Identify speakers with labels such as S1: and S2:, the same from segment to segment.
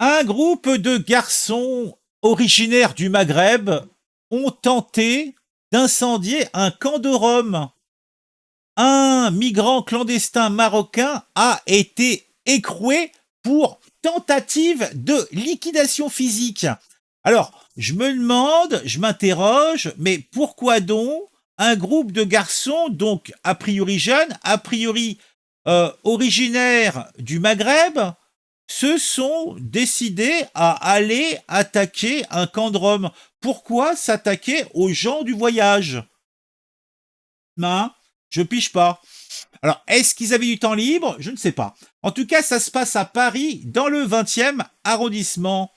S1: Un groupe de garçons originaires du Maghreb ont tenté d'incendier un camp de Rome. Un migrant clandestin marocain a été écroué pour tentative de liquidation physique. Alors, je me demande, je m'interroge, mais pourquoi donc un groupe de garçons, donc a priori jeunes, a priori originaires du Maghreb, se sont décidés à aller attaquer un camp de Rome? Pourquoi s'attaquer aux gens du voyage? Hein? Je piche pas. Alors, est-ce qu'ils avaient du temps libre? Je ne sais pas. En tout cas, ça se passe à Paris, dans le 20e arrondissement.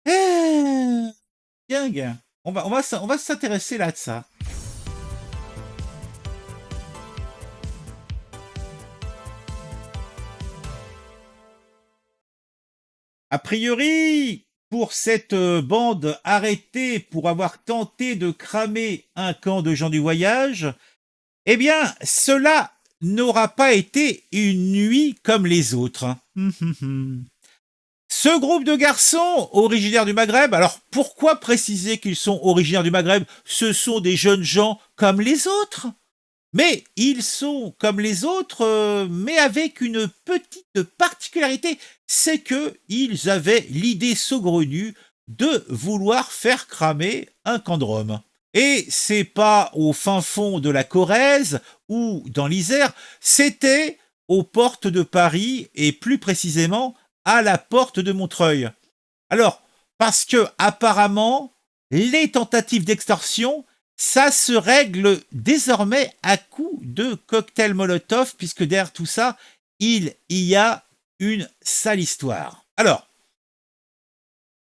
S1: Eh, Dingue. On va s'intéresser là de ça. A priori, pour cette bande arrêtée pour avoir tenté de cramer un camp de gens du voyage, eh bien, cela n'aura pas été une nuit comme les autres. Ce groupe de garçons originaires du Maghreb, alors pourquoi préciser qu'ils sont originaires du Maghreb? Ce sont des jeunes gens comme les autres. Mais ils sont comme les autres, mais avec une petite particularité, c'est que ils avaient l'idée saugrenue de vouloir faire cramer un camp de Rome. Et c'est pas au fin fond de la Corrèze ou dans l'Isère, c'était aux portes de Paris et plus précisément à la porte de Montreuil. Alors, parce que apparemment, les tentatives d'extorsion, ça se règle désormais à coups de cocktail Molotov, puisque derrière tout ça, il y a une sale histoire. Alors,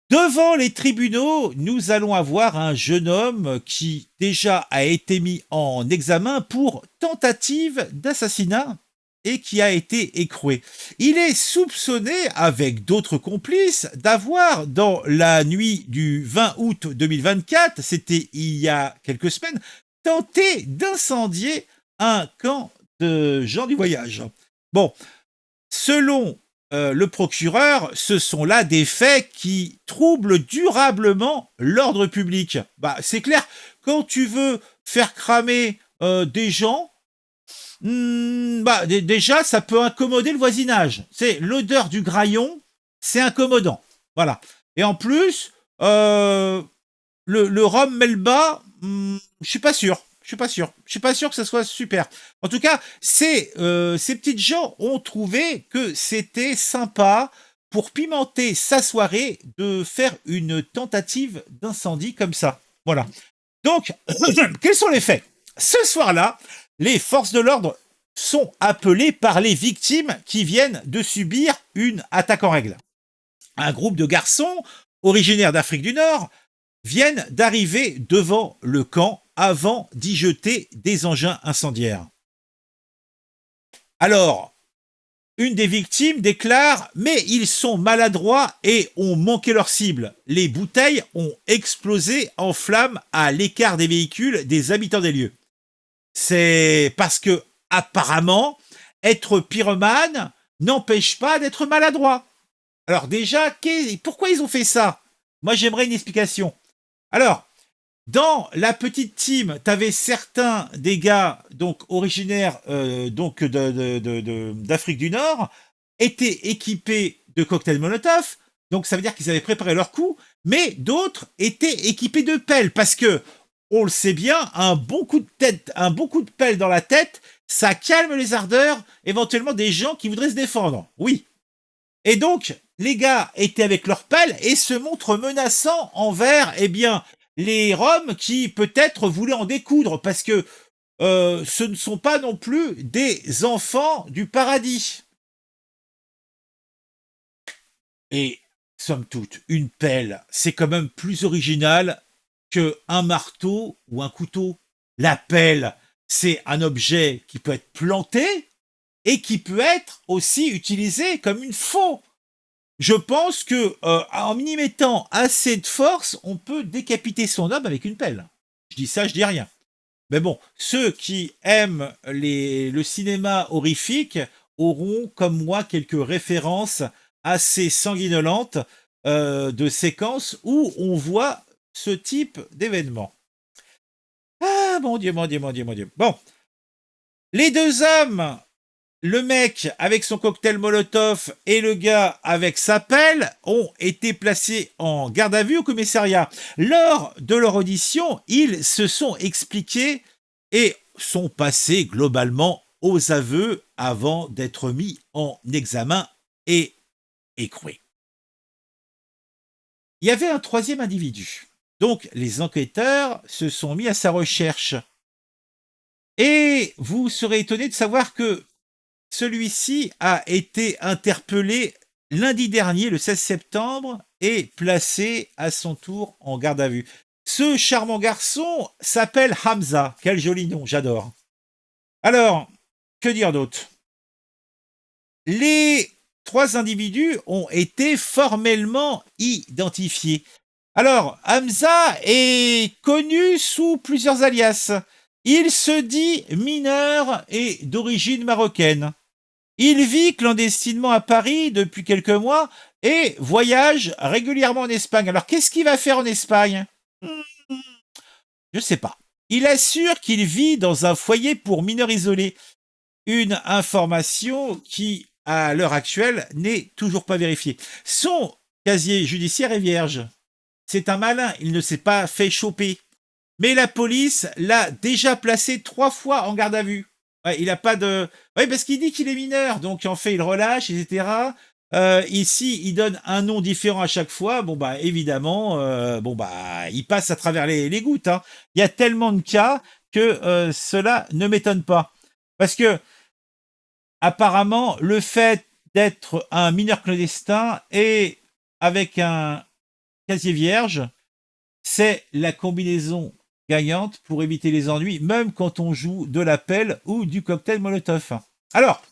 S1: devant les tribunaux, nous allons avoir un jeune homme qui déjà a été mis en examen pour tentative d'assassinat et qui a été écroué. Il est soupçonné, avec d'autres complices, d'avoir, dans la nuit du 20 août 2024, c'était il y a quelques semaines, tenté d'incendier un camp de gens du voyage. Bon, selon le procureur, ce sont là des faits qui troublent durablement l'ordre public. Bah, c'est clair, quand tu veux faire cramer des gens, déjà, ça peut incommoder le voisinage. C'est l'odeur du graillon, c'est incommodant. Voilà. Et en plus, le rhum Melba, je suis pas sûr. Je suis pas sûr. Je suis pas sûr que ça soit super. En tout cas, ces petites gens ont trouvé que c'était sympa pour pimenter sa soirée de faire une tentative d'incendie comme ça. Voilà. Donc, quels sont les faits? Ce soir-là, les forces de l'ordre sont appelées par les victimes qui viennent de subir une attaque en règle. Un groupe de garçons originaires d'Afrique du Nord viennent d'arriver devant le camp avant d'y jeter des engins incendiaires. Alors, une des victimes déclare « Mais ils sont maladroits et ont manqué leur cible. Les bouteilles ont explosé en flammes à l'écart des véhicules des habitants des lieux. » C'est parce que, apparemment, être pyromane n'empêche pas d'être maladroit. Alors déjà, pourquoi ils ont fait ça? Moi, j'aimerais une explication. Alors, dans la petite team, tu avais certains des gars donc originaires d'Afrique du Nord, étaient équipés de cocktails Molotov, donc ça veut dire qu'ils avaient préparé leur coup, mais d'autres étaient équipés de pelles, parce que on le sait bien, un bon coup de pelle dans la tête, ça calme les ardeurs, éventuellement des gens qui voudraient se défendre. Oui. Et donc, les gars étaient avec leurs pelles et se montrent menaçants envers, eh bien, les Roms qui peut-être voulaient en découdre, parce que ce ne sont pas non plus des enfants du paradis. Et, somme toute, une pelle, c'est quand même plus original qu'un marteau ou un couteau. La pelle, c'est un objet qui peut être planté et qui peut être aussi utilisé comme une faux. Je pense que en y mettant assez de force, on peut décapiter son homme avec une pelle. Je dis ça, je dis rien. Mais bon, ceux qui aiment le cinéma horrifique auront, comme moi, quelques références assez sanguinolente de séquences où on voit ce type d'événement. Ah, mon Dieu, mon Dieu, mon Dieu, mon Dieu. Bon, les deux hommes, le mec avec son cocktail Molotov et le gars avec sa pelle, ont été placés en garde à vue au commissariat. Lors de leur audition, ils se sont expliqués et sont passés globalement aux aveux avant d'être mis en examen et écroués. Il y avait un troisième individu. Donc les enquêteurs se sont mis à sa recherche. Et vous serez étonné de savoir que celui-ci a été interpellé lundi dernier, le 16 septembre, et placé à son tour en garde à vue. Ce charmant garçon s'appelle Hamza. Quel joli nom, j'adore. Alors, que dire d'autre? Les trois individus ont été formellement identifiés. Alors, Hamza est connu sous plusieurs alias. Il se dit mineur et d'origine marocaine. Il vit clandestinement à Paris depuis quelques mois et voyage régulièrement en Espagne. Alors, qu'est-ce qu'il va faire en Espagne? Je ne sais pas. Il assure qu'il vit dans un foyer pour mineurs isolés. Une information qui, à l'heure actuelle, n'est toujours pas vérifiée. Son casier judiciaire est vierge. C'est un malin, il ne s'est pas fait choper. Mais la police l'a déjà placé 3 fois en garde à vue. Ouais, il a pas de... Oui, parce qu'il dit qu'il est mineur, donc en fait, il relâche, etc. Ici, il donne un nom différent à chaque fois. Bon, bah, évidemment, il passe à travers les gouttes. Hein. Il y a tellement de cas que cela ne m'étonne pas. Parce que, apparemment, le fait d'être un mineur clandestin et avec un casier vierge, c'est la combinaison gagnante pour éviter les ennuis, même quand on joue de la pelle ou du cocktail Molotov. Alors,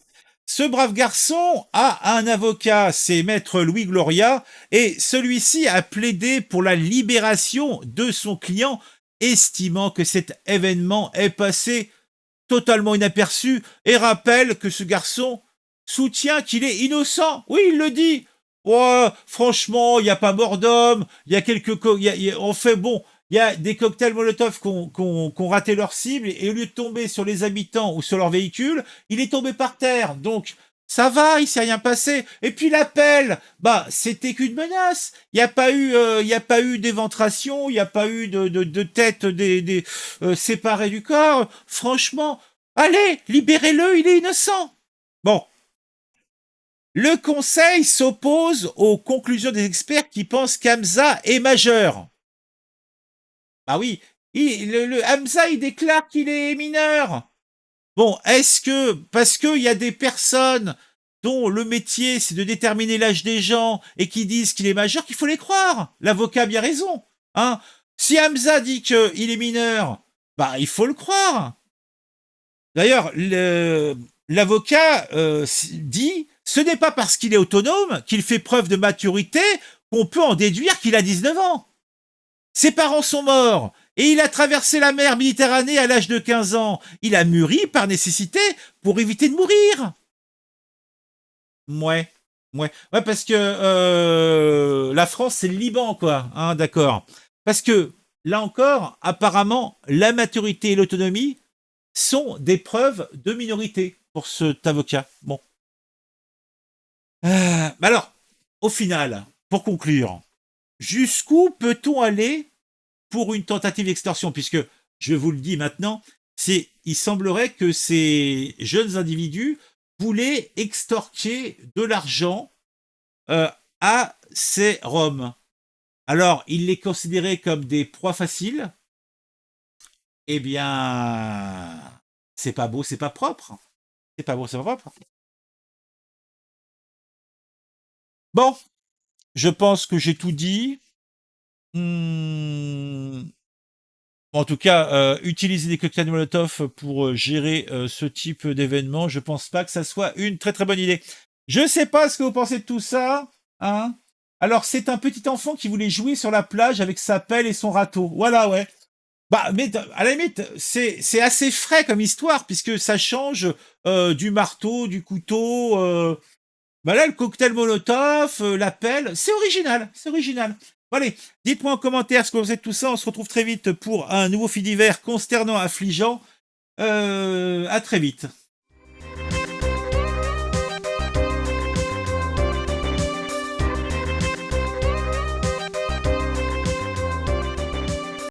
S1: ce brave garçon a un avocat, c'est maître Louis Gloria, et celui-ci a plaidé pour la libération de son client, estimant que cet événement est passé totalement inaperçu et rappelle que ce garçon soutient qu'il est innocent. Oui, il le dit. Ouais, franchement, il n'y a pas mort d'homme, il y a quelques... on fait bon, il y a des cocktails Molotov qui ont raté leur cible et au lieu de tomber sur les habitants ou sur leur véhicule, il est tombé par terre. Donc, ça va, il s'est rien passé. Et puis l'appel, bah, c'était qu'une menace. Il n'y a pas eu, d'éventration, il n'y a pas eu de tête séparée du corps. Franchement, allez, libérez-le, il est innocent. Bon. Le conseil s'oppose aux conclusions des experts qui pensent qu'Hamza est majeur. Bah oui, Hamza, il déclare qu'il est mineur. Bon, est-ce que, parce qu'il y a des personnes dont le métier c'est de déterminer l'âge des gens et qui disent qu'il est majeur, qu'il faut les croire? L'avocat a bien raison. Hein, si Hamza dit qu'il est mineur, bah il faut le croire. D'ailleurs, l'avocat dit ce n'est pas parce qu'il est autonome, qu'il fait preuve de maturité, qu'on peut en déduire qu'il a 19 ans. Ses parents sont morts et il a traversé la mer Méditerranée à l'âge de 15 ans. Il a mûri par nécessité pour éviter de mourir. Ouais, ouais, parce que la France c'est le Liban, quoi. Hein, d'accord. Parce que là encore, apparemment, la maturité et l'autonomie sont des preuves de minorité pour cet avocat. Bon. Alors, au final, pour conclure, jusqu'où peut-on aller pour une tentative d'extorsion? Puisque, je vous le dis maintenant, il semblerait que ces jeunes individus voulaient extorquer de l'argent à ces Roms. Alors, ils les considéraient comme des proies faciles. Eh bien, c'est pas beau, c'est pas propre. C'est pas beau, c'est pas propre. Bon, je pense que j'ai tout dit. En tout cas, utiliser des cocktails Molotov pour gérer ce type d'événement, je pense pas que ça soit une très très bonne idée. Je sais pas ce que vous pensez de tout ça, hein. Alors, c'est un petit enfant qui voulait jouer sur la plage avec sa pelle et son râteau. Voilà, ouais. Bah, mais à la limite, c'est assez frais comme histoire, puisque ça change du marteau, du couteau. Bah là, le cocktail Molotov, l'appel, c'est original, c'est original. Bon, allez, dites-moi en commentaire ce que vous pensez de tout ça. On se retrouve très vite pour un nouveau fait divers consternant, affligeant. À très vite.